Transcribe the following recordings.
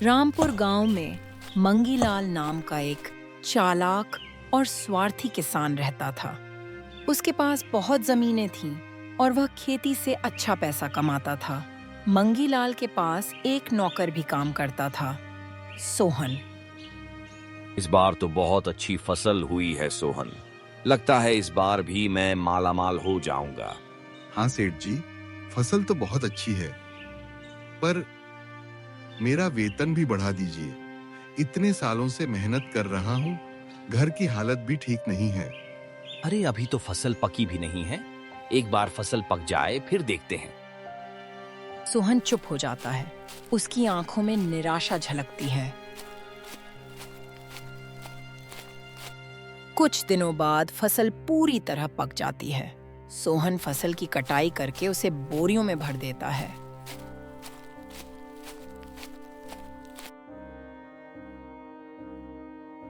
रामपुर गांव में मंगीलाल नाम का एक चालाक और स्वार्थी किसान रहता था। उसके पास बहुत जमीनें थीं और वह खेती से अच्छा पैसा कमाता था। मंगीलाल के पास एक नौकर भी काम करता था, सोहन। इस बार तो बहुत अच्छी फसल हुई है सोहन। लगता है इस बार भी मैं मालामाल हो जाऊंगा। हाँ सेठ जी, फसल तो बहुत अच्छी है, पर मेरा वेतन भी बढ़ा दीजिए। इतने सालों से मेहनत कर रहा हूँ, घर की हालत भी ठीक नहीं है। अरे अभी तो फसल पकी भी नहीं है। एक बार फसल पक जाए फिर देखते हैं। सोहन चुप हो जाता है। उसकी आंखों में निराशा झलकती है। कुछ दिनों बाद फसल पूरी तरह पक जाती है। सोहन फसल की कटाई करके उसे बोरियों में भर देता है।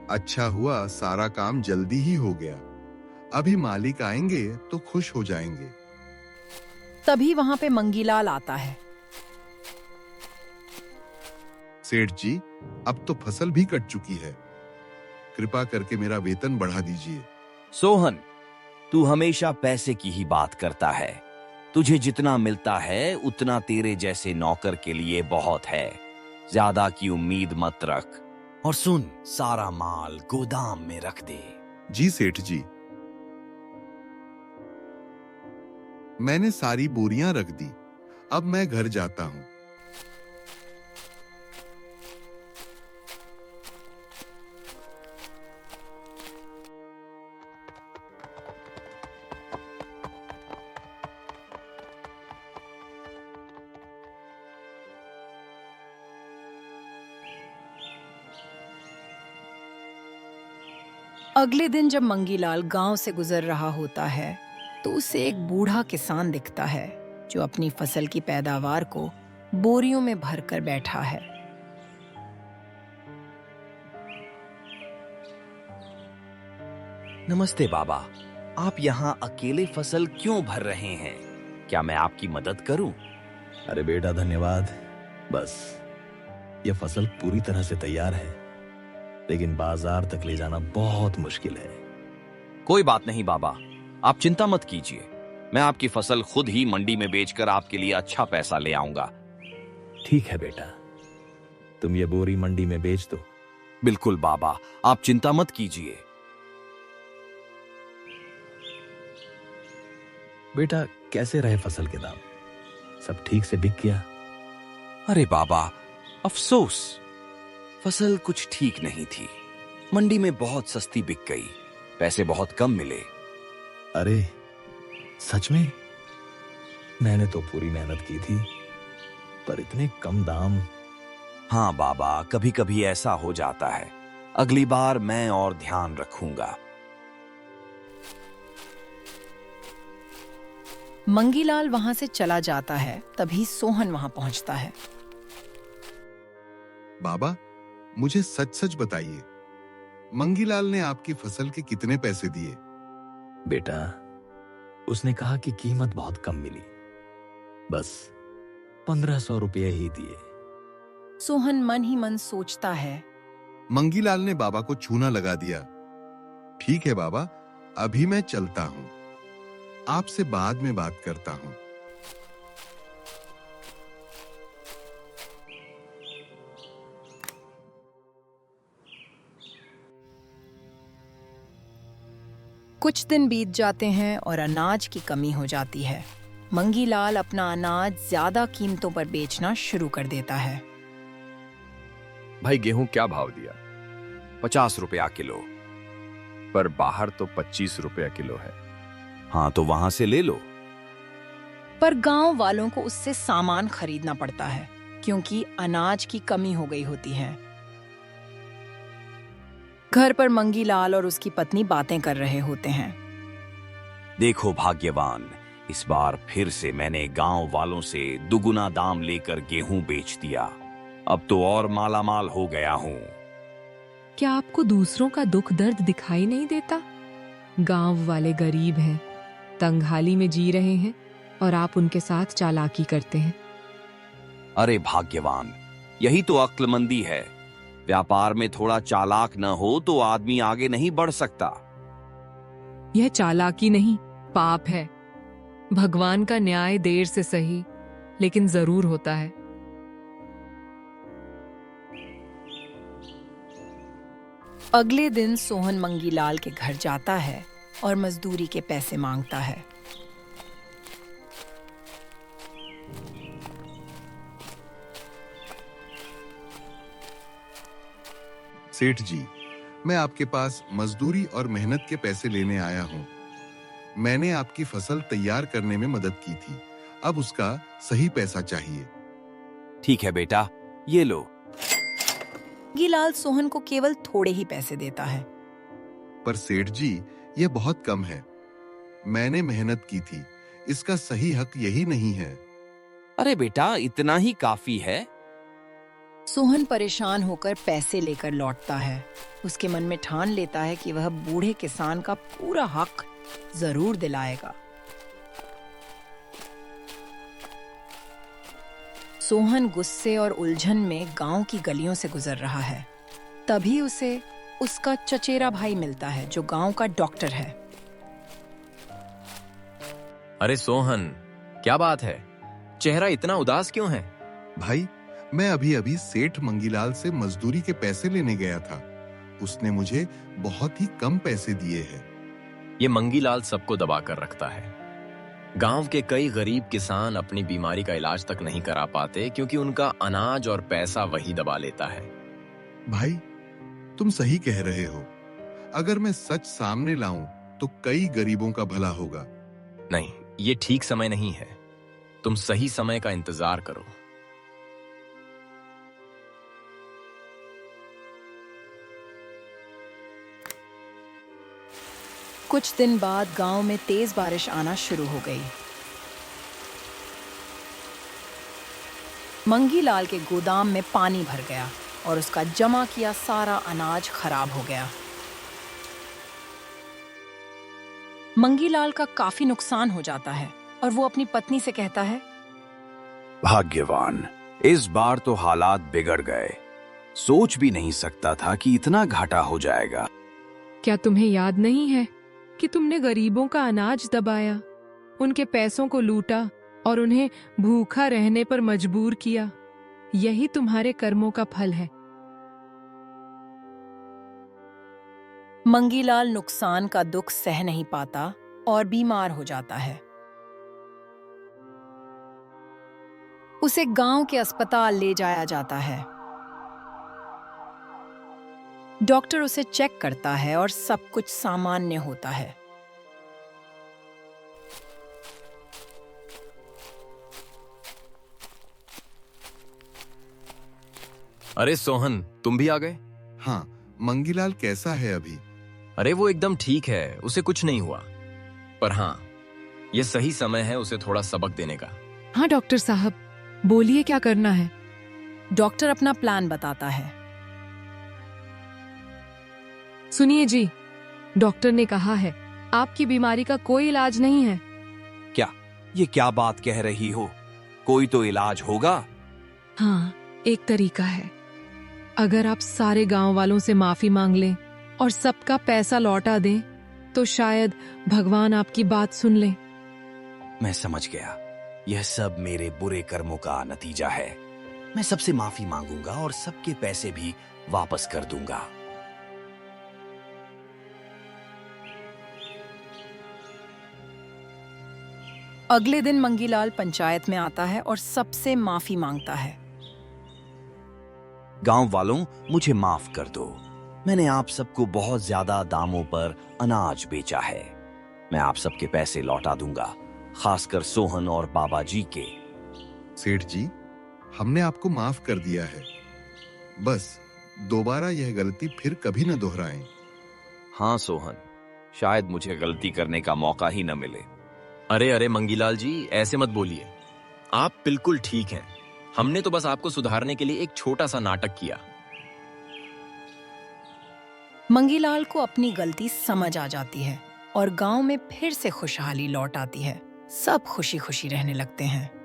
अच्छा हुआ, सारा काम जल्दी ही हो गया। अभी मालिक आएंगे तो खुश हो जाएंगे। तभी वहां पे मंगीलाल आता है। सेठ जी, अब तो फसल भी कट चुकी है। कृपा करके मेरा वेतन बढ़ा दीजिए। सोहन, तू हमेशा पैसे की ही बात करता है। तुझे जितना मिलता है उतना तेरे जैसे नौकर के लिए बहुत है। ज्यादा की उम्मीद मत रख। और सुन, सारा माल गोदाम में रख दे। जी सेठ जी। मैंने सारी बोरियां रख दी। अब मैं घर जाता हूं। अगले दिन जब मंगीलाल गांव से गुजर रहा होता है तो उसे एक बूढ़ा किसान दिखता है जो अपनी फसल की पैदावार को बोरियों में भरकर बैठा है। नमस्ते बाबा, आप यहाँ अकेले फसल क्यों भर रहे हैं? क्या मैं आपकी मदद करूं? अरे बेटा धन्यवाद। बस ये फसल पूरी तरह से तैयार है, लेकिन बाजार तक ले जाना बहुत मुश्किल है। कोई बात नहीं बाबा, आप चिंता मत कीजिए। मैं आपकी फसल खुद ही मंडी में बेचकर आपके लिए अच्छा पैसा ले आऊंगा। ठीक है बेटा, तुम ये बोरी मंडी में बेच दो। बिल्कुल बाबा, आप चिंता मत कीजिए। बेटा कैसे रहे फसल के दाम? सब ठीक से बिक गया? अरे बाबा, अफसोस, फसल कुछ ठीक नहीं थी। मंडी में बहुत सस्ती बिक गई, पैसे बहुत कम मिले। अरे सच में? मैंने तो पूरी मेहनत की थी, पर इतने कम दाम। हाँ बाबा, कभी कभी ऐसा हो जाता है। अगली बार मैं और ध्यान रखूंगा। मंगीलाल वहां से चला जाता है। तभी सोहन वहां पहुंचता है। बाबा, मुझे सच सच बताइए, मंगीलाल ने आपकी फसल के कितने पैसे दिए? बेटा, उसने कहा कि कीमत बहुत कम मिली, बस 1500 रुपये ही दिए। सोहन मन ही मन सोचता है, मंगीलाल ने बाबा को चूना लगा दिया। ठीक है बाबा, अभी मैं चलता हूं। आपसे बाद में बात करता हूं। कुछ दिन बीत जाते हैं और अनाज की कमी हो जाती है। मंगीलाल अपना अनाज ज्यादा कीमतों पर बेचना शुरू कर देता है। भाई गेहूं क्या भाव दिया? 50 रुपया किलो। पर बाहर तो 25 रुपया किलो है। हाँ तो वहां से ले लो। पर गांव वालों को उससे सामान खरीदना पड़ता है क्योंकि अनाज की कमी हो गई होती है। घर पर मंगीलाल और उसकी पत्नी बातें कर रहे होते हैं। देखो भाग्यवान, इस बार फिर से मैंने गांव वालों से दुगुना दाम लेकर गेहूं बेच दिया। अब तो और मालामाल हो गया हूं। क्या आपको दूसरों का दुख दर्द दिखाई नहीं देता? गांव वाले गरीब हैं, तंगहाली में जी रहे हैं और आप उनके साथ चालाकी करते हैं। अरे भाग्यवान, यही तो अक्लमंदी है। व्यापार में थोड़ा चालाक न हो तो आदमी आगे नहीं बढ़ सकता। यह चालाकी नहीं, पाप है। भगवान का न्याय देर से सही लेकिन जरूर होता है। अगले दिन सोहन मंगीलाल के घर जाता है और मजदूरी के पैसे मांगता है। सेठ जी, मैं आपके पास मजदूरी और मेहनत के पैसे लेने आया हूँ। मैंने आपकी फसल तैयार करने में मदद की थी, अब उसका सही पैसा चाहिए। ठीक है बेटा, ये लो। मंगीलाल सोहन को केवल थोड़े ही पैसे देता है। पर सेठ जी, यह बहुत कम है। मैंने मेहनत की थी, इसका सही हक यही नहीं है। अरे बेटा, इतना ही काफी है। सोहन परेशान होकर पैसे लेकर लौटता है। उसके मन में ठान लेता है कि वह बूढ़े किसान का पूरा हक जरूर दिलाएगा। सोहन गुस्से और उलझन में गांव की गलियों से गुजर रहा है। तभी उसे उसका चचेरा भाई मिलता है जो गांव का डॉक्टर है। अरे सोहन, क्या बात है? चेहरा इतना उदास क्यों है? भाई, मैं अभी अभी सेठ मंगीलाल से मजदूरी के पैसे लेने गया था। उसने मुझे बहुत ही कम पैसे दिए हैं। ये मंगीलाल सबको दबा कर रखता है। गांव के कई गरीब किसान अपनी बीमारी का इलाज तक नहीं करा पाते क्योंकि उनका अनाज और पैसा वही दबा लेता है। भाई, तुम सही कह रहे हो। अगर मैं सच सामने लाऊं तो कई गरीबों का भला होगा। नहीं, ये ठीक समय नहीं है। तुम सही समय का इंतजार करो। कुछ दिन बाद गांव में तेज बारिश आना शुरू हो गई। मंगीलाल के गोदाम में पानी भर गया और उसका जमा किया सारा अनाज खराब हो गया। मंगीलाल का काफी नुकसान हो जाता है और वो अपनी पत्नी से कहता है, भाग्यवान, इस बार तो हालात बिगड़ गए। सोच भी नहीं सकता था कि इतना घाटा हो जाएगा। क्या तुम्हें याद नहीं है कि तुमने गरीबों का अनाज दबाया, उनके पैसों को लूटा और उन्हें भूखा रहने पर मजबूर किया? यही तुम्हारे कर्मों का फल है। मंगीलाल नुकसान का दुख सह नहीं पाता और बीमार हो जाता है। उसे गांव के अस्पताल ले जाया जाता है। डॉक्टर उसे चेक करता है और सब कुछ सामान्य होता है। अरे सोहन, तुम भी आ गए? हाँ, मंगीलाल कैसा है अभी? अरे वो एकदम ठीक है, उसे कुछ नहीं हुआ। पर हाँ, ये सही समय है उसे थोड़ा सबक देने का। हाँ डॉक्टर साहब, बोलिए क्या करना है? डॉक्टर अपना प्लान बताता है। सुनिए जी, डॉक्टर ने कहा है आपकी बीमारी का कोई इलाज नहीं है। क्या? ये क्या बात कह रही हो? कोई तो इलाज होगा। हाँ, एक तरीका है। अगर आप सारे गांव वालों से माफी मांग लें और सबका पैसा लौटा दें तो शायद भगवान आपकी बात सुन ले। मैं समझ गया, यह सब मेरे बुरे कर्मों का नतीजा है। मैं सबसे माफी मांगूंगा और सबके पैसे भी वापस कर दूंगा। अगले दिन मंगीलाल पंचायत में आता है और सबसे माफी मांगता है। गांव वालों, मुझे माफ कर दो। मैंने आप सबको बहुत ज्यादा दामों पर अनाज बेचा है। मैं आप सबके पैसे लौटा दूंगा, खासकर सोहन और बाबा जी के। सेठ जी, हमने आपको माफ कर दिया है। बस दोबारा यह गलती फिर कभी न दोहराएं। हाँ सोहन, शायद मुझे गलती करने का मौका ही न मिले। अरे अरे मंगीलाल जी, ऐसे मत बोलिए। आप बिल्कुल ठीक हैं। हमने तो बस आपको सुधारने के लिए एक छोटा सा नाटक किया। मंगीलाल को अपनी गलती समझ आ जाती है और गांव में फिर से खुशहाली लौट आती है। सब खुशी खुशी रहने लगते हैं।